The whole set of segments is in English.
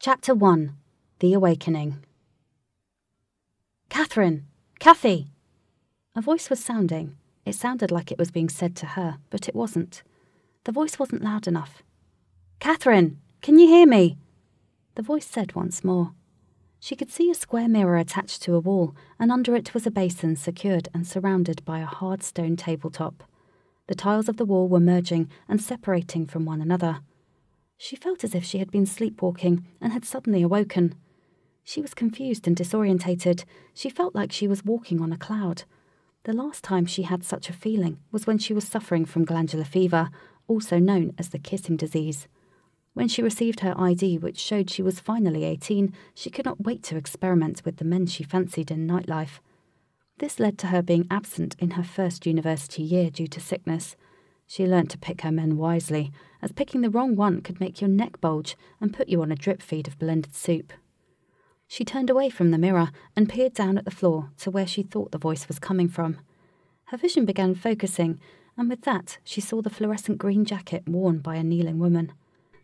Chapter 1. The Awakening. "Catherine! Cathy!" A voice was sounding. It sounded like it was being said to her, but it wasn't. The voice wasn't loud enough. "Catherine! Can you hear me?" The voice said once more. She could see a square mirror attached to a wall, and under it was a basin secured and surrounded by a hard stone tabletop. The tiles of the wall were merging and separating from one another. She felt as if she had been sleepwalking and had suddenly awoken. She was confused and disorientated. She felt like she was walking on a cloud. The last time she had such a feeling was when she was suffering from glandular fever, also known as the kissing disease. When she received her ID, which showed she was finally 18, she could not wait to experiment with the men she fancied in nightlife. This led to her being absent in her first university year due to sickness. She learnt to pick her men wisely, as picking the wrong one could make your neck bulge and put you on a drip feed of blended soup. She turned away from the mirror and peered down at the floor to where she thought the voice was coming from. Her vision began focusing, and with that she saw the fluorescent green jacket worn by a kneeling woman.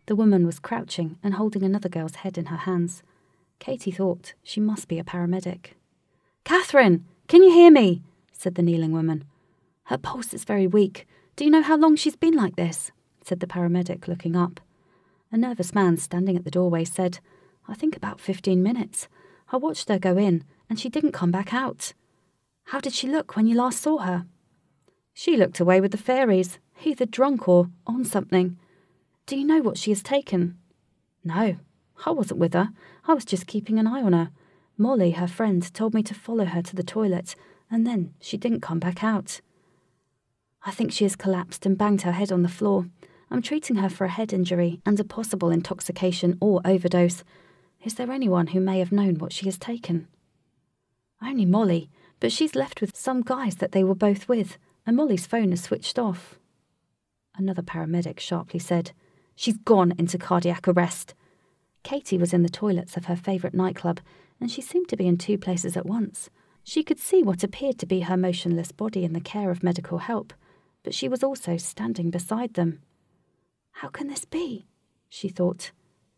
The woman was crouching and holding another girl's head in her hands. Katie thought she must be a paramedic. "Catherine, can you hear me?" said the kneeling woman. "Her pulse is very weak. Do you know how long she's been like this?" said the paramedic, looking up. A nervous man standing at the doorway said, "I think about 15 minutes. I watched her go in, and she didn't come back out." "How did she look when you last saw her?" "She looked away with the fairies, either drunk or on something." "Do you know what she has taken?" "No, I wasn't with her. I was just keeping an eye on her. Molly, her friend, told me to follow her to the toilet, and then she didn't come back out." "I think she has collapsed and banged her head on the floor. I'm treating her for a head injury and a possible intoxication or overdose. Is there anyone who may have known what she has taken?" "Only Molly, but she's left with some guys that they were both with, and Molly's phone is switched off." Another paramedic sharply said, "She's gone into cardiac arrest." Katie was in the toilets of her favourite nightclub, and she seemed to be in two places at once. She could see what appeared to be her motionless body in the care of medical help, but she was also standing beside them. "How can this be?" she thought.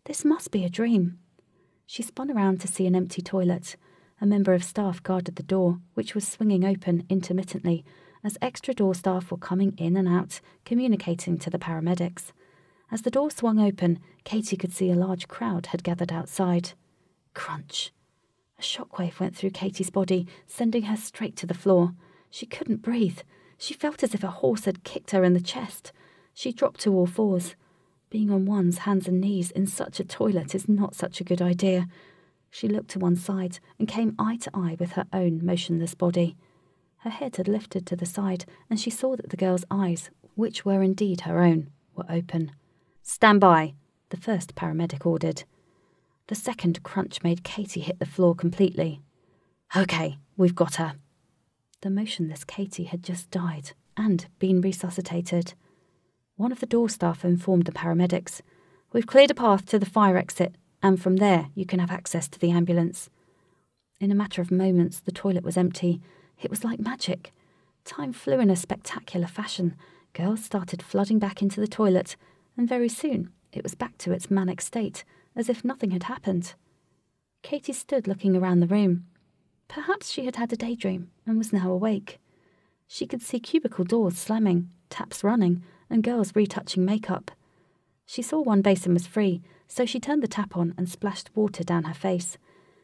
"This must be a dream." She spun around to see an empty toilet. A member of staff guarded the door, which was swinging open intermittently, as extra door staff were coming in and out, communicating to the paramedics. As the door swung open, Katie could see a large crowd had gathered outside. Crunch. A shockwave went through Katie's body, sending her straight to the floor. She couldn't breathe. She felt as if a horse had kicked her in the chest. She dropped to all fours. Being on one's hands and knees in such a toilet is not such a good idea. She looked to one side and came eye to eye with her own motionless body. Her head had lifted to the side, and she saw that the girl's eyes, which were indeed her own, were open. "Stand by," the first paramedic ordered. The second crunch made Katie hit the floor completely. "Okay, we've got her." The motionless Katie had just died and been resuscitated. One of the door staff informed the paramedics, "We've cleared a path to the fire exit, and from there you can have access to the ambulance." In a matter of moments, the toilet was empty. It was like magic. Time flew in a spectacular fashion. Girls started flooding back into the toilet, and very soon it was back to its manic state, as if nothing had happened. Katie stood looking around the room. Perhaps she had had a daydream and was now awake. She could see cubicle doors slamming, taps running, and girls retouching makeup. She saw one basin was free, so she turned the tap on and splashed water down her face.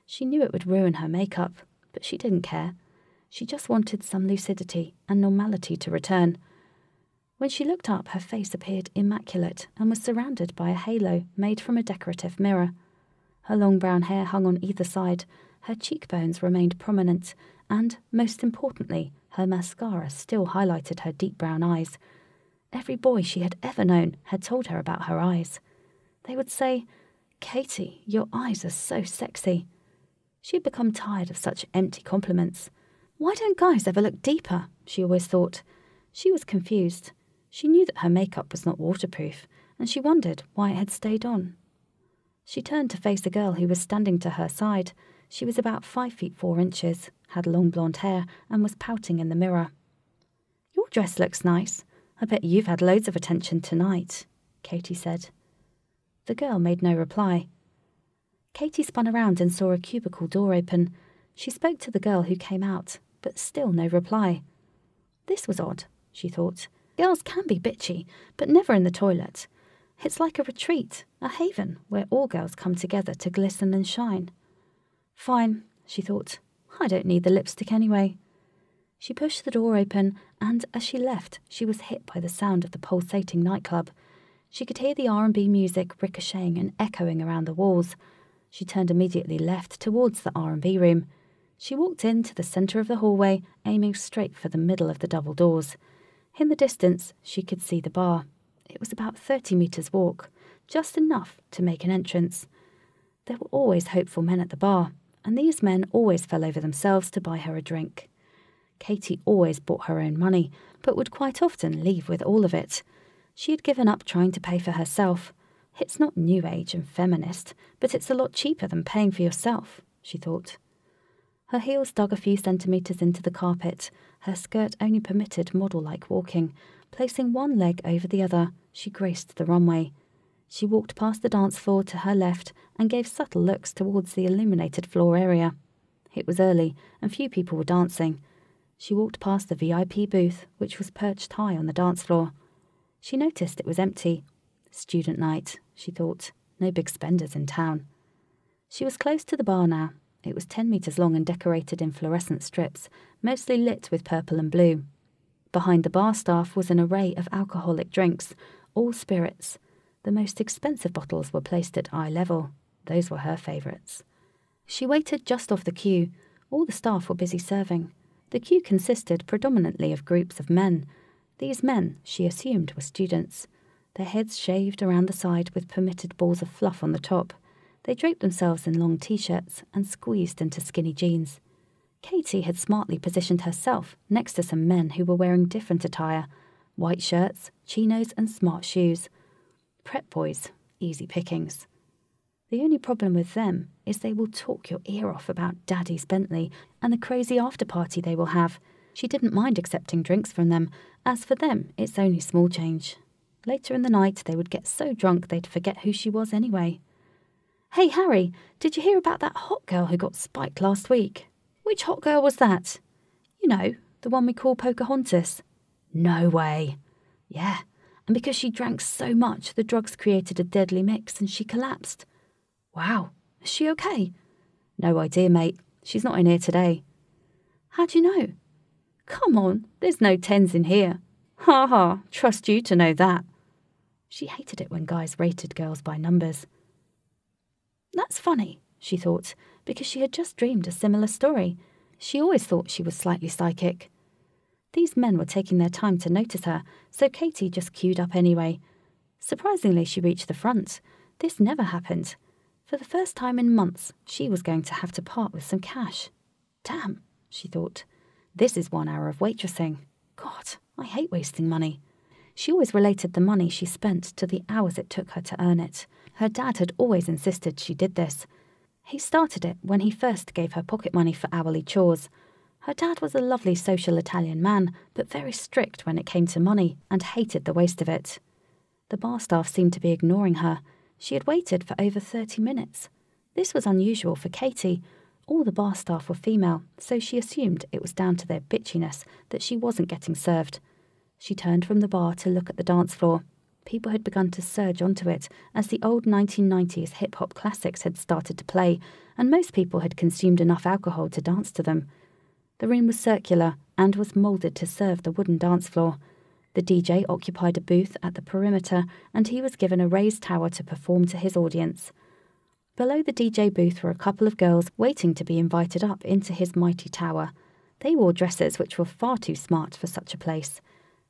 She knew it would ruin her makeup, but she didn't care. She just wanted some lucidity and normality to return. When she looked up, her face appeared immaculate and was surrounded by a halo made from a decorative mirror. Her long brown hair hung on either side, her cheekbones remained prominent, and, most importantly, her mascara still highlighted her deep brown eyes. Every boy she had ever known had told her about her eyes. They would say, "Katie, your eyes are so sexy." She had become tired of such empty compliments. Why don't guys ever look deeper? She always thought. She was confused. She knew that her makeup was not waterproof, and she wondered why it had stayed on. She turned to face a girl who was standing to her side. She was about 5 feet 4 inches, had long blonde hair, and was pouting in the mirror. "Your dress looks nice. I bet you've had loads of attention tonight," Katie said. The girl made no reply. Katie spun around and saw a cubicle door open. She spoke to the girl who came out, but still no reply. This was odd, she thought. Girls can be bitchy, but never in the toilet. It's like a retreat, a haven, where all girls come together to glisten and shine. Fine, she thought. I don't need the lipstick anyway. She pushed the door open, and as she left, she was hit by the sound of the pulsating nightclub. She could hear the R&B music ricocheting and echoing around the walls. She turned immediately left towards the R&B room. She walked into the centre of the hallway, aiming straight for the middle of the double doors. In the distance, she could see the bar. It was about 30 metres walk, just enough to make an entrance. There were always hopeful men at the bar, and these men always fell over themselves to buy her a drink. Katie always bought her own money, but would quite often leave with all of it. She had given up trying to pay for herself. It's not new age and feminist, but it's a lot cheaper than paying for yourself, she thought. Her heels dug a few centimetres into the carpet. Her skirt only permitted model-like walking. Placing one leg over the other, she graced the runway. She walked past the dance floor to her left and gave subtle looks towards the illuminated floor area. It was early, and few people were dancing. She walked past the VIP booth, which was perched high on the dance floor. She noticed it was empty. Student night, she thought. No big spenders in town. She was close to the bar now. It was 10 metres long and decorated in fluorescent strips, mostly lit with purple and blue. Behind the bar staff was an array of alcoholic drinks, all spirits. The most expensive bottles were placed at eye level. Those were her favourites. She waited just off the queue. All the staff were busy serving. The queue consisted predominantly of groups of men. These men, she assumed, were students. Their heads shaved around the side with permitted balls of fluff on the top. They draped themselves in long t-shirts and squeezed into skinny jeans. Katie had smartly positioned herself next to some men who were wearing different attire, white shirts, chinos and smart shoes. Prep boys, easy pickings. The only problem with them is they will talk your ear off about Daddy's Bentley and the crazy after-party they will have. She didn't mind accepting drinks from them. As for them, it's only small change. Later in the night, they would get so drunk they'd forget who she was anyway. Hey, Harry, did you hear about that hot girl who got spiked last week? Which hot girl was that? You know, the one we call Pocahontas. No way. Yeah, and because she drank so much, the drugs created a deadly mix and she collapsed. Wow, is she okay? No idea, mate. She's not in here today. How do you know? Come on, there's no tens in here. Ha ha, trust you to know that. She hated it when guys rated girls by numbers. That's funny, she thought, because she had just dreamed a similar story. She always thought she was slightly psychic. These men were taking their time to notice her, so Katie just queued up anyway. Surprisingly, she reached the front. This never happened. For the first time in months, she was going to have to part with some cash. Damn, she thought. This is 1 hour of waitressing. God, I hate wasting money. She always related the money she spent to the hours it took her to earn it. Her dad had always insisted she did this. He started it when he first gave her pocket money for hourly chores. Her dad was a lovely social Italian man, but very strict when it came to money and hated the waste of it. The bar staff seemed to be ignoring her. She had waited for over 30 minutes. This was unusual for Katie. All the bar staff were female, so she assumed it was down to their bitchiness that she wasn't getting served. She turned from the bar to look at the dance floor. People had begun to surge onto it as the old 1990s hip-hop classics had started to play, and most people had consumed enough alcohol to dance to them. The room was circular and was moulded to serve the wooden dance floor. The DJ occupied a booth at the perimeter, and he was given a raised tower to perform to his audience. Below the DJ booth were a couple of girls waiting to be invited up into his mighty tower. They wore dresses which were far too smart for such a place.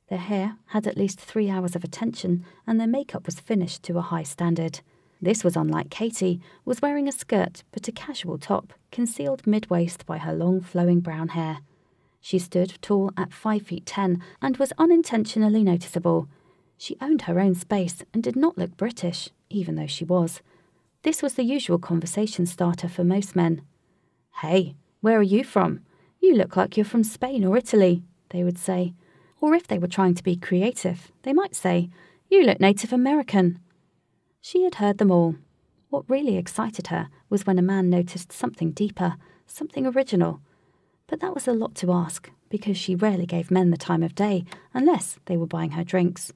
Their hair had at least 3 hours of attention, and their makeup was finished to a high standard. This was unlike Katie, was wearing a skirt but a casual top, concealed mid-waist by her long flowing brown hair. She stood tall at 5'10" and was unintentionally noticeable. She owned her own space and did not look British, even though she was. This was the usual conversation starter for most men. "Hey, where are you from? You look like you're from Spain or Italy," they would say. Or if they were trying to be creative, they might say, "You look Native American." She had heard them all. What really excited her was when a man noticed something deeper, something original. But that was a lot to ask, because she rarely gave men the time of day, unless they were buying her drinks.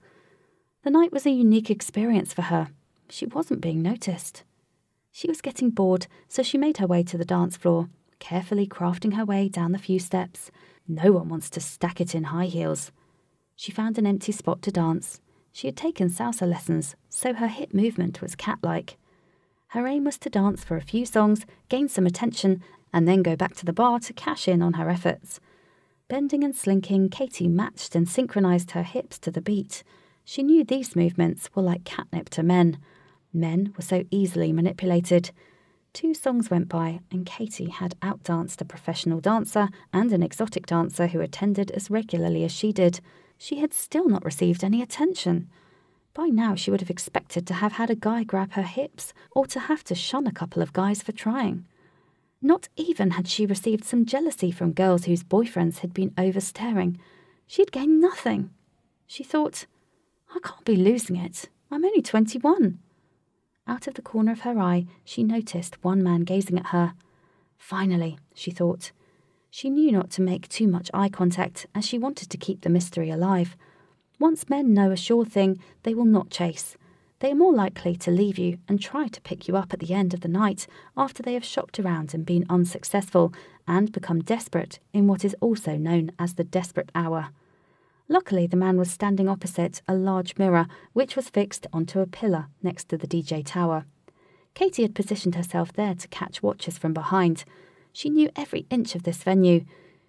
The night was a unique experience for her. She wasn't being noticed. She was getting bored, so she made her way to the dance floor, carefully crafting her way down the few steps. No one wants to stack it in high heels. She found an empty spot to dance. She had taken salsa lessons, so her hip movement was cat-like. Her aim was to dance for a few songs, gain some attention, and then go back to the bar to cash in on her efforts. Bending and slinking, Katie matched and synchronized her hips to the beat. She knew these movements were like catnip to men. Men were so easily manipulated. 2 songs went by, and Katie had outdanced a professional dancer and an exotic dancer who attended as regularly as she did. She had still not received any attention. By now she would have expected to have had a guy grab her hips, or to have to shun a couple of guys for trying. Not even had she received some jealousy from girls whose boyfriends had been overstaring. She had gained nothing. She thought, I can't be losing it. I'm only 21. Out of the corner of her eye, she noticed one man gazing at her. Finally, she thought. She knew not to make too much eye contact, as she wanted to keep the mystery alive. Once men know a sure thing, they will not chase. They are more likely to leave you and try to pick you up at the end of the night after they have shopped around and been unsuccessful and become desperate in what is also known as the desperate hour. Luckily, the man was standing opposite a large mirror which was fixed onto a pillar next to the DJ tower. Katie had positioned herself there to catch watchers from behind. She knew every inch of this venue.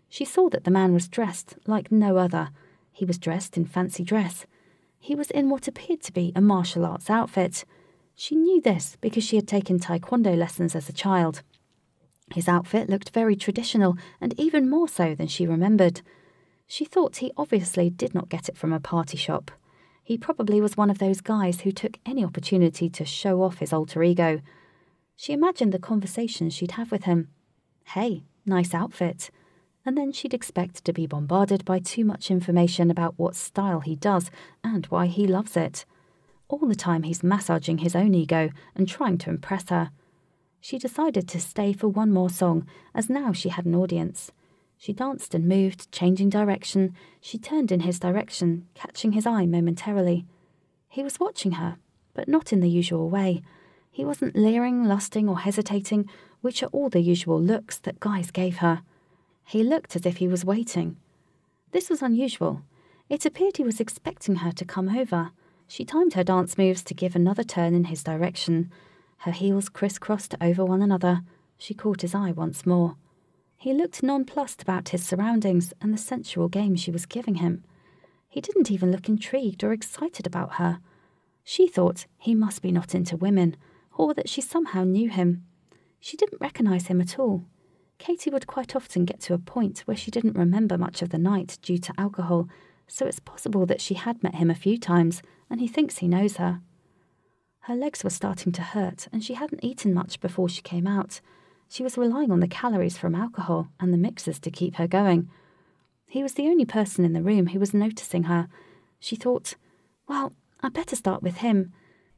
She saw that the man was dressed like no other. He was dressed in fancy dress. He was in what appeared to be a martial arts outfit. She knew this because she had taken taekwondo lessons as a child. His outfit looked very traditional, and even more so than she remembered. She thought he obviously did not get it from a party shop. He probably was one of those guys who took any opportunity to show off his alter ego. She imagined the conversations she'd have with him. Hey, nice outfit. And then she'd expect to be bombarded by too much information about what style he does and why he loves it. All the time he's massaging his own ego and trying to impress her. She decided to stay for one more song, as now she had an audience. She danced and moved, changing direction. She turned in his direction, catching his eye momentarily. He was watching her, but not in the usual way. He wasn't leering, lusting, or hesitating, which are all the usual looks that guys gave her. He looked as if he was waiting. This was unusual. It appeared he was expecting her to come over. She timed her dance moves to give another turn in his direction. Her heels crisscrossed over one another. She caught his eye once more. He looked nonplussed about his surroundings and the sensual game she was giving him. He didn't even look intrigued or excited about her. She thought he must be not into women, or that she somehow knew him. She didn't recognize him at all. Katie would quite often get to a point where she didn't remember much of the night due to alcohol, so it's possible that she had met him a few times, and he thinks he knows her. Her legs were starting to hurt, and she hadn't eaten much before she came out. She was relying on the calories from alcohol and the mixers to keep her going. He was the only person in the room who was noticing her. She thought, well, I'd better start with him.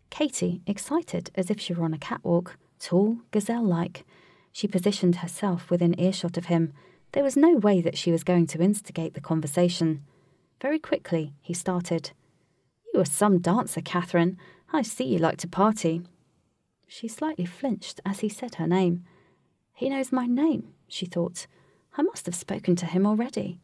Katie, excited as if she were on a catwalk, tall, gazelle-like. She positioned herself within earshot of him. There was no way that she was going to instigate the conversation. Very quickly, he started. You are some dancer, Catherine. I see you like to party. She slightly flinched as he said her name. He knows my name, she thought. I must have spoken to him already.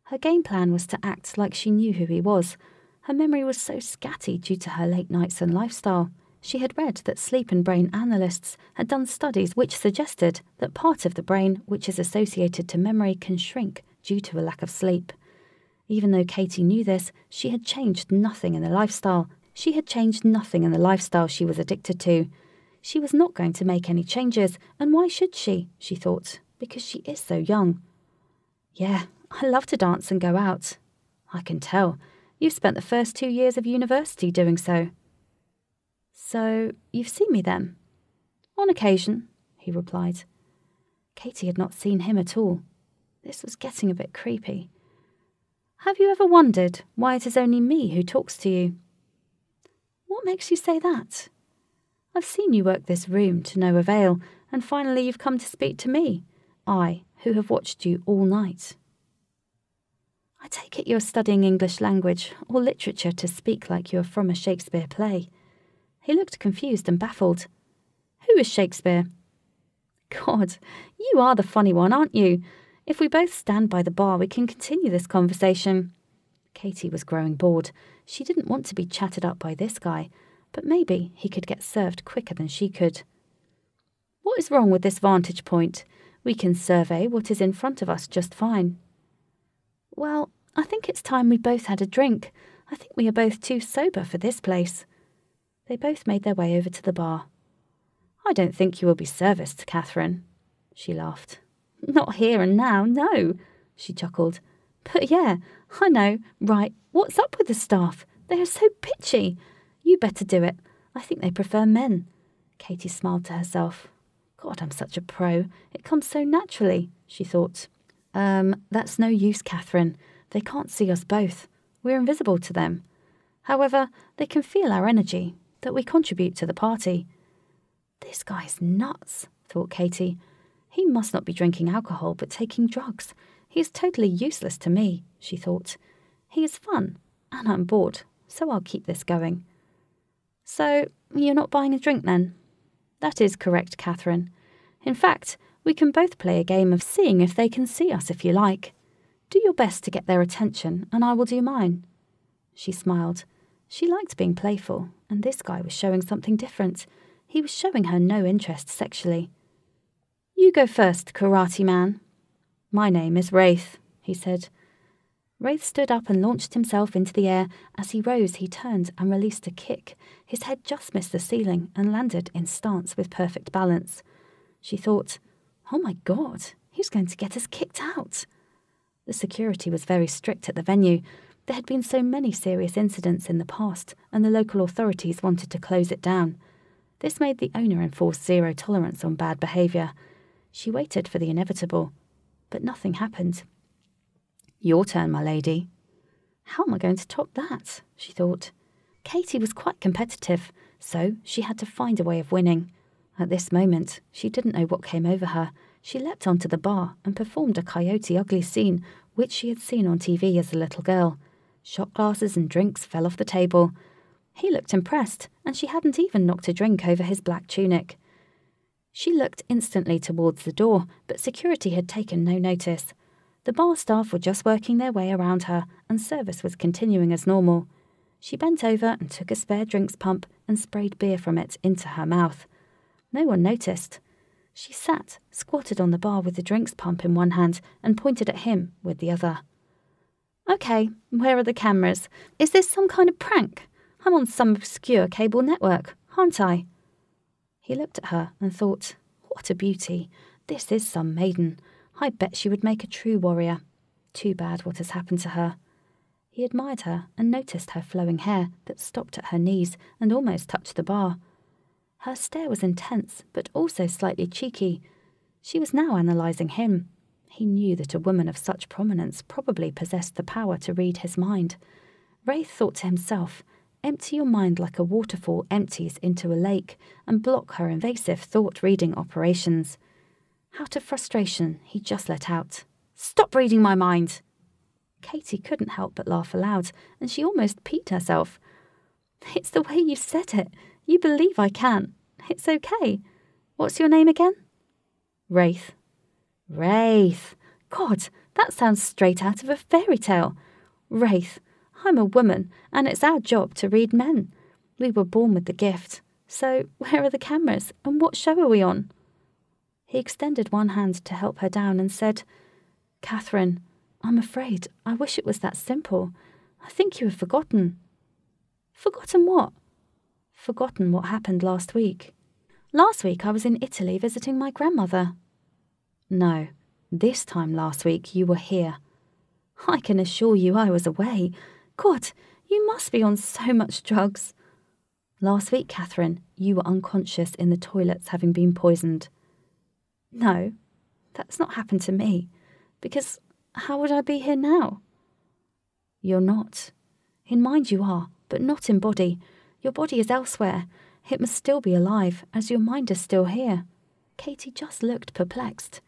Her game plan was to act like she knew who he was. Her memory was so scatty due to her late nights and lifestyle. She had read that sleep and brain analysts had done studies which suggested that part of the brain which is associated to memory can shrink due to a lack of sleep. Even though Katie knew this, she had changed nothing in the lifestyle. She had changed nothing in the lifestyle she was addicted to. She was not going to make any changes, and why should she thought, because she is so young. Yeah, I love to dance and go out. I can tell. You've spent the first 2 years of university doing so. So, you've seen me then? On occasion, he replied. Katie had not seen him at all. This was getting a bit creepy. Have you ever wondered why it is only me who talks to you? What makes you say that? I've seen you work this room to no avail, and finally you've come to speak to me, I, who have watched you all night. I take it you're studying English language or literature to speak like you are from a Shakespeare play. He looked confused and baffled. Who is Shakespeare? God, you are the funny one, aren't you? If we both stand by the bar, we can continue this conversation. Katie was growing bored. She didn't want to be chatted up by this guy, but maybe he could get served quicker than she could. What is wrong with this vantage point? We can survey what is in front of us just fine. Well, I think it's time we both had a drink. I think we are both too sober for this place. They both made their way over to the bar. I don't think you will be serviced, Catherine. She laughed. Not here and now, no, she chuckled. But yeah, I know, right, what's up with the staff? They are so bitchy. You better do it. I think they prefer men. Katie smiled to herself. God, I'm such a pro. It comes so naturally, she thought. That's no use, Catherine. They can't see us both. We're invisible to them. However, they can feel our energy, that we contribute to the party. This guy's nuts, thought Katie. He must not be drinking alcohol but taking drugs. He is totally useless to me, she thought. He is fun, and I'm bored, so I'll keep this going. So, you're not buying a drink then? That is correct, Catherine. In fact, we can both play a game of seeing if they can see us if you like. Do your best to get their attention, and I will do mine. She smiled. She liked being playful, and this guy was showing something different. He was showing her no interest sexually. You go first, karate man. My name is Wraith, he said. Wraith stood up and launched himself into the air. As he rose, he turned and released a kick. His head just missed the ceiling and landed in stance with perfect balance. She thought, oh my God, he's going to get us kicked out. The security was very strict at the venue. There had been so many serious incidents in the past, and the local authorities wanted to close it down. This made the owner enforce zero tolerance on bad behaviour. She waited for the inevitable, but nothing happened. Your turn, my lady. How am I going to top that? She thought. Katie was quite competitive, so she had to find a way of winning. At this moment, she didn't know what came over her. She leapt onto the bar and performed a Coyote Ugly scene, which she had seen on TV as a little girl. Shot glasses and drinks fell off the table. He looked impressed, and she hadn't even knocked a drink over his black tunic. She looked instantly towards the door, but security had taken no notice. The bar staff were just working their way around her, and service was continuing as normal. She bent over and took a spare drinks pump and sprayed beer from it into her mouth. No one noticed. She sat, squatted on the bar with the drinks pump in one hand and pointed at him with the other. Okay, where are the cameras? Is this some kind of prank? I'm on some obscure cable network, aren't I? He looked at her and thought, what a beauty. This is some maiden. I bet she would make a true warrior. Too bad what has happened to her. He admired her and noticed her flowing hair that stopped at her knees and almost touched the bar. Her stare was intense, but also slightly cheeky. She was now analysing him. He knew that a woman of such prominence probably possessed the power to read his mind. Wraith thought to himself, empty your mind like a waterfall empties into a lake and block her invasive thought-reading operations. Out of frustration, he just let out, Stop reading my mind! Katie couldn't help but laugh aloud, and she almost peed herself. It's the way you said it. You believe I can. It's okay. What's your name again? Wraith. Wraith. God, that sounds straight out of a fairy tale. Wraith, I'm a woman, and it's our job to read men. We were born with the gift. So where are the cameras, and what show are we on? He extended one hand to help her down and said, Catherine, I'm afraid I wish it was that simple. I think you have forgotten. Forgotten what? Forgotten what happened last week. Last week I was in Italy visiting my grandmother. No, this time last week you were here. I can assure you I was away. God, you must be on so much drugs. Last week, Catherine, you were unconscious in the toilets having been poisoned. No, that's not happened to me, because how would I be here now? You're not. In mind you are, but not in body. Your body is elsewhere. It must still be alive, as your mind is still here. Katy just looked perplexed.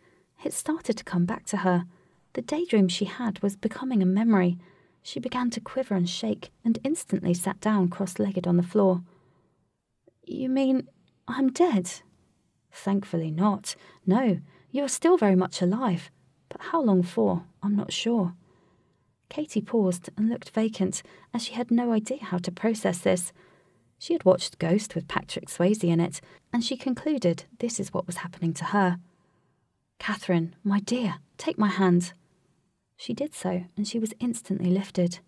It started to come back to her. The daydream she had was becoming a memory. She began to quiver and shake, and instantly sat down cross-legged on the floor. You mean I'm dead? Thankfully not. No, you are still very much alive. But how long for, I'm not sure. Katy paused and looked vacant, as she had no idea how to process this. She had watched Ghost with Patrick Swayze in it, and she concluded this is what was happening to her. Catherine, my dear, take my hand. She did so, and she was instantly lifted.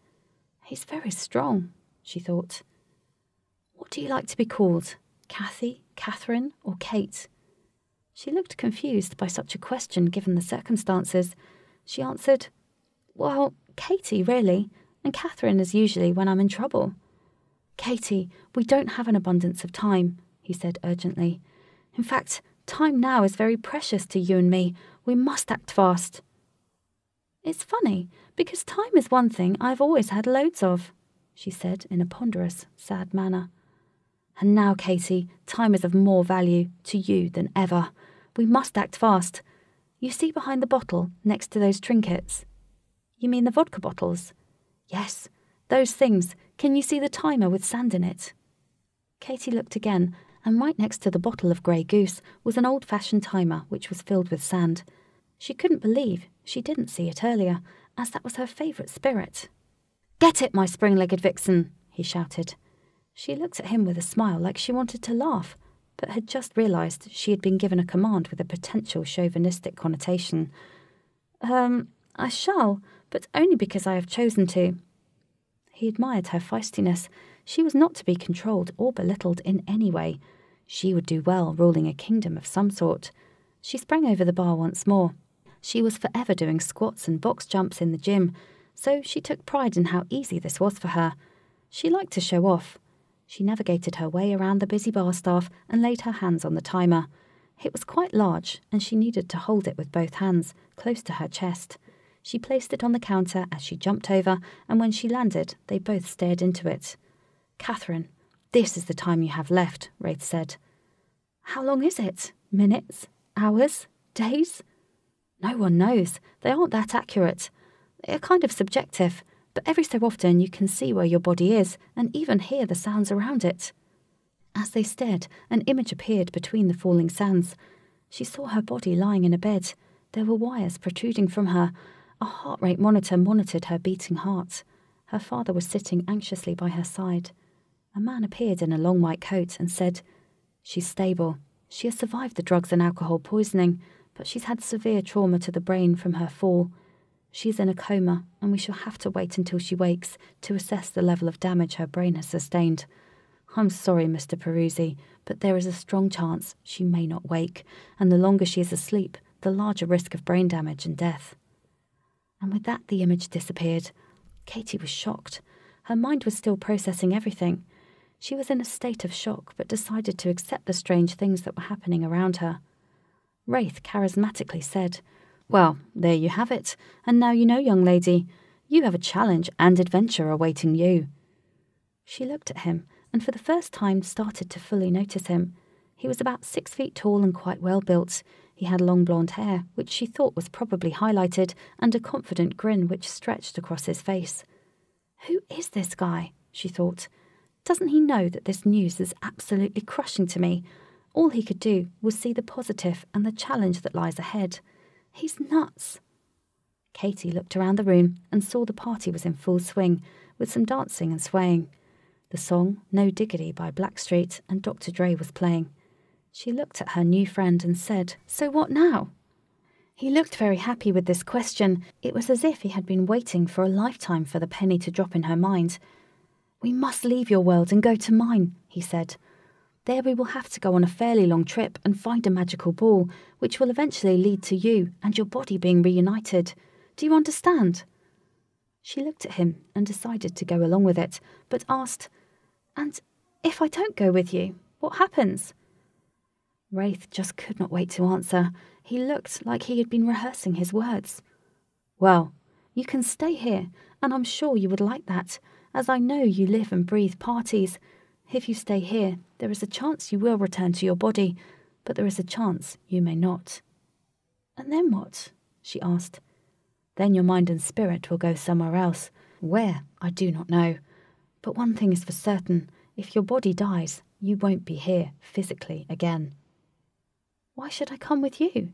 He's very strong, she thought. What do you like to be called? Kathy, Catherine, or Kate? She looked confused by such a question given the circumstances. She answered, Well, Katie, really, and Catherine is usually when I'm in trouble. Katie, we don't have an abundance of time, he said urgently. In fact, time now is very precious to you and me. We must act fast. It's funny, because time is one thing I've always had loads of, she said in a ponderous, sad manner. And now, Katie, time is of more value to you than ever. We must act fast. You see behind the bottle, next to those trinkets? You mean the vodka bottles? Yes, those things. Can you see the timer with sand in it? Katy looked again, and right next to the bottle of Grey Goose was an old-fashioned timer which was filled with sand. She couldn't believe she didn't see it earlier, as that was her favourite spirit. Get it, my spring-legged vixen, he shouted. She looked at him with a smile like she wanted to laugh, but had just realised she had been given a command with a potential chauvinistic connotation. I shall, but only because I have chosen to. He admired her feistiness. She was not to be controlled or belittled in any way. She would do well ruling a kingdom of some sort. She sprang over the bar once more. She was forever doing squats and box jumps in the gym, so she took pride in how easy this was for her. She liked to show off. She navigated her way around the busy bar staff and laid her hands on the timer. It was quite large, and she needed to hold it with both hands, close to her chest. She placed it on the counter as she jumped over, and when she landed, they both stared into it. Catherine, this is the time you have left, Wraith said. How long is it? Minutes? Hours? Days? No one knows. They aren't that accurate. They are kind of subjective, but every so often you can see where your body is and even hear the sounds around it. As they stared, an image appeared between the falling sands. She saw her body lying in a bed. There were wires protruding from her. A heart rate monitor monitored her beating heart. Her father was sitting anxiously by her side. A man appeared in a long white coat and said, She's stable. She has survived the drugs and alcohol poisoning, but she's had severe trauma to the brain from her fall. She's in a coma, and we shall have to wait until she wakes to assess the level of damage her brain has sustained. I'm sorry, Mr. Peruzzi, but there is a strong chance she may not wake, and the longer she is asleep, the larger risk of brain damage and death. And with that the image disappeared. Katy was shocked. Her mind was still processing everything. She was in a state of shock, but decided to accept the strange things that were happening around her. Wraith charismatically said, Well, there you have it, and now you know, young lady. You have a challenge and adventure awaiting you. She looked at him, and for the first time started to fully notice him. He was about 6 feet tall and quite well built. He had long blonde hair, which she thought was probably highlighted, and a confident grin which stretched across his face. Who is this guy? She thought. Doesn't he know that this news is absolutely crushing to me? All he could do was see the positive and the challenge that lies ahead. He's nuts. Katy looked around the room and saw the party was in full swing, with some dancing and swaying. The song No Diggity by Blackstreet and Dr. Dre was playing. She looked at her new friend and said, So what now? He looked very happy with this question. It was as if he had been waiting for a lifetime for the penny to drop in her mind. We must leave your world and go to mine, he said. There we will have to go on a fairly long trip and find a magical ball, which will eventually lead to you and your body being reunited. Do you understand? She looked at him and decided to go along with it, but asked, And if I don't go with you, what happens? Wraith just could not wait to answer. He looked like he had been rehearsing his words. Well, you can stay here, and I'm sure you would like that, as I know you live and breathe parties. If you stay here, there is a chance you will return to your body, but there is a chance you may not." "And then what?" she asked. "Then your mind and spirit will go somewhere else. Where, I do not know. But one thing is for certain, if your body dies, you won't be here physically again." "Why should I come with you?"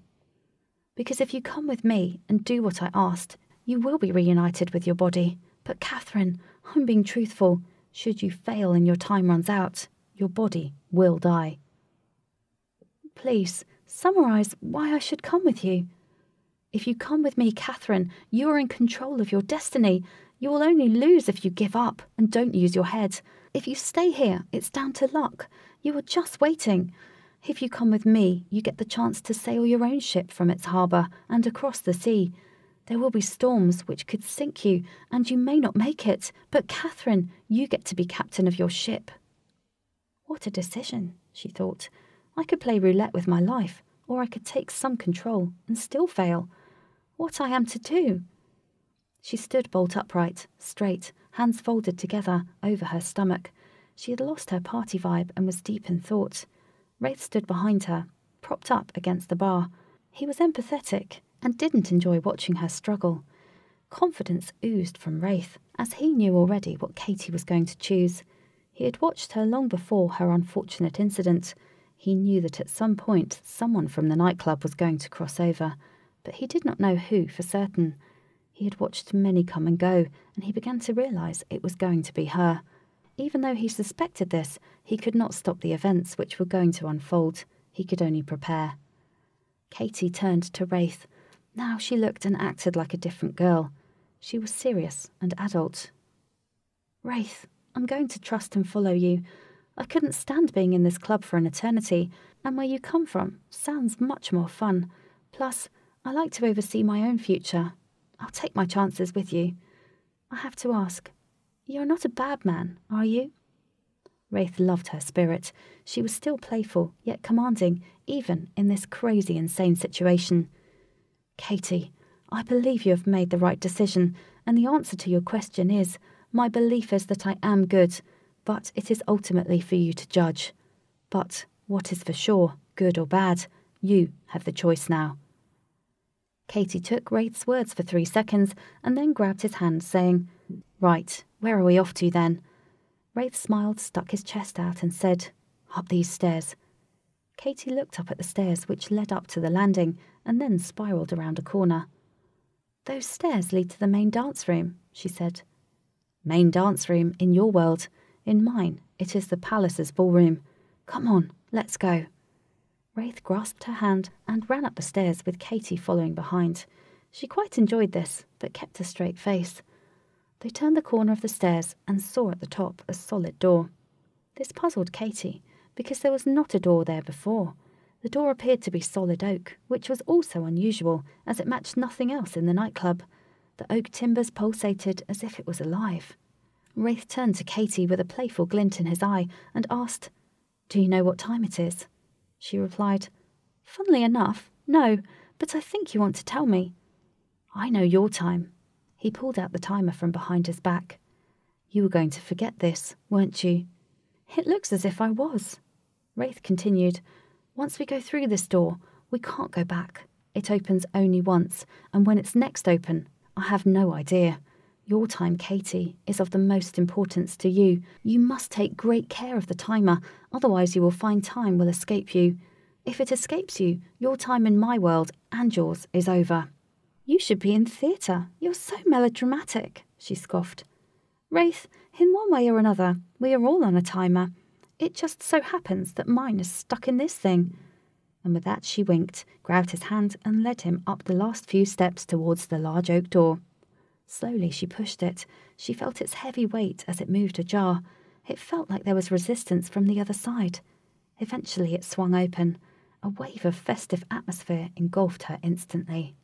"Because if you come with me and do what I asked, you will be reunited with your body. But Catherine, I'm being truthful. Should you fail and your time runs out, your body will die." "Please, summarize why I should come with you." "If you come with me, Catherine, you are in control of your destiny. You will only lose if you give up and don't use your head. If you stay here, it's down to luck. You are just waiting. If you come with me, you get the chance to sail your own ship from its harbour and across the sea. There will be storms which could sink you, and you may not make it. But Catherine, you get to be captain of your ship." What a decision, she thought. I could play roulette with my life, or I could take some control and still fail. What I am to do? She stood bolt upright, straight, hands folded together over her stomach. She had lost her party vibe and was deep in thought. Wraith stood behind her, propped up against the bar. He was empathetic and didn't enjoy watching her struggle. Confidence oozed from Wraith, as he knew already what Katie was going to choose. He had watched her long before her unfortunate incident. He knew that at some point someone from the nightclub was going to cross over, but he did not know who for certain. He had watched many come and go, and he began to realise it was going to be her. Even though he suspected this, he could not stop the events which were going to unfold. He could only prepare. Katie turned to Wraith. Now she looked and acted like a different girl. She was serious and adult. "Wraith, I'm going to trust and follow you. I couldn't stand being in this club for an eternity, and where you come from sounds much more fun. Plus, I like to oversee my own future. I'll take my chances with you. I have to ask, you're not a bad man, are you?" Wraith loved her spirit. She was still playful, yet commanding, even in this crazy, insane situation. "Katie, I believe you have made the right decision, and the answer to your question is, my belief is that I am good, but it is ultimately for you to judge. But what is for sure, good or bad, you have the choice now." Katie took Wraith's words for 3 seconds and then grabbed his hand, saying, "Right, where are we off to then?" Wraith smiled, stuck his chest out and said, "Up these stairs." Katie looked up at the stairs which led up to the landing and then spiralled around a corner. "Those stairs lead to the main dance room," she said. "Main dance room in your world. In mine, it is the palace's ballroom. Come on, let's go." Wraith grasped her hand and ran up the stairs with Katie following behind. She quite enjoyed this, but kept a straight face. They turned the corner of the stairs and saw at the top a solid door. This puzzled Katie, because there was not a door there before. The door appeared to be solid oak, which was also unusual, as it matched nothing else in the nightclub. The oak timbers pulsated as if it was alive. Wraith turned to Katie with a playful glint in his eye and asked, "Do you know what time it is?" She replied, "Funnily enough, no, but I think you want to tell me." "I know your time." He pulled out the timer from behind his back. "You were going to forget this, weren't you?" "It looks as if I was." Wraith continued, "Once we go through this door, we can't go back. It opens only once, and when it's next open, I have no idea. Your time, Katie, is of the most importance to you. You must take great care of the timer, otherwise you will find time will escape you. If it escapes you, your time in my world and yours is over." "You should be in theatre. You're so melodramatic," she scoffed. "Wraith, in one way or another, we are all on a timer. It just so happens that mine is stuck in this thing." And with that she winked, grabbed his hand and led him up the last few steps towards the large oak door. Slowly she pushed it. She felt its heavy weight as it moved ajar. It felt like there was resistance from the other side. Eventually it swung open. A wave of festive atmosphere engulfed her instantly.